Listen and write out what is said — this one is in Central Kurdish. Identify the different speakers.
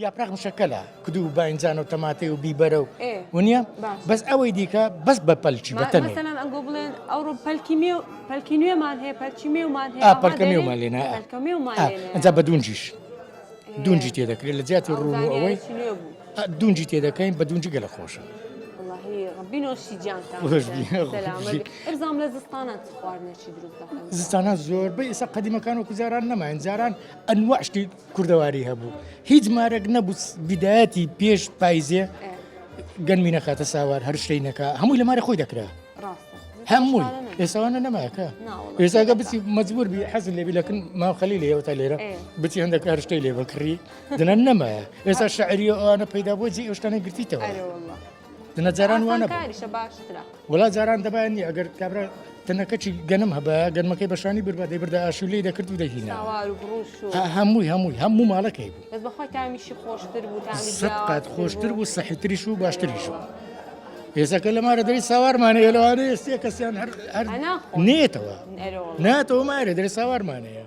Speaker 1: یاپراق مشکلە کدو باینجان و تەماتەی و بیبەرە و
Speaker 2: إيه.
Speaker 1: ونیە
Speaker 2: باش.
Speaker 1: بەس ئەوەی دیکە بەس بە پەلچی بەتەنێ
Speaker 2: مثلا ئەنگۆ بڵێن ئەوڕۆ پەلکی نوێمان هەیە پەلکی مێومان هەیە
Speaker 1: پەلکە مێومان لێنە
Speaker 2: پەلکە مێومان
Speaker 1: ئەجا بە دوونجیش دونجی تێدەکرێت لە جیاتی ڕوو ئەوەی دونجی تێدەکەین بە دونجی گەلە خۆشە
Speaker 2: ربي نوشي جان سلامة ارزام لزستانات خواردنا شي دروب داخل
Speaker 1: زستانات زۆر بە ئێستا قەدیمەکان و جاران نەماین جاران ئەنواع شتی کوردەواری هەبوو هیچ مارەك نەبوو بدایەتی پێش پایزێ گەنمی نەکاتە ساوار هەر شتەی نەکا هەمووی لە مارە خۆی دەکرا هەمووی ئێساوانە نەماکە ئێستاگە بچی مەجبور بی حەزم لێبی لەکن ماو خەلی لێەوە تا لێرە بچی هەندێک هەر شتەی لێ بکڕی دەنە نەمایە ئێستا شعری ئەوانە پەیدا بۆ جێ ئەو شتانە گرتیتەوە دنە جاران وانە وڵا جاران دەبانی ئەگەر کابرا تەنەکەچی گەنم هەبە گەنمەکەی بەشانی بربا دەیبردا ئاشوولەی دەکرد و دەهینا هەموو ماڵەکەی بوو قات خۆشتر بوو سەحیتریش و باشتریش و ئێساکە لە مارە دەری ساوارمانەیە لەوانەیە ئێستا کەسیان هەر نێتەوە ناتەوە مارە دەری ساوارمانەیە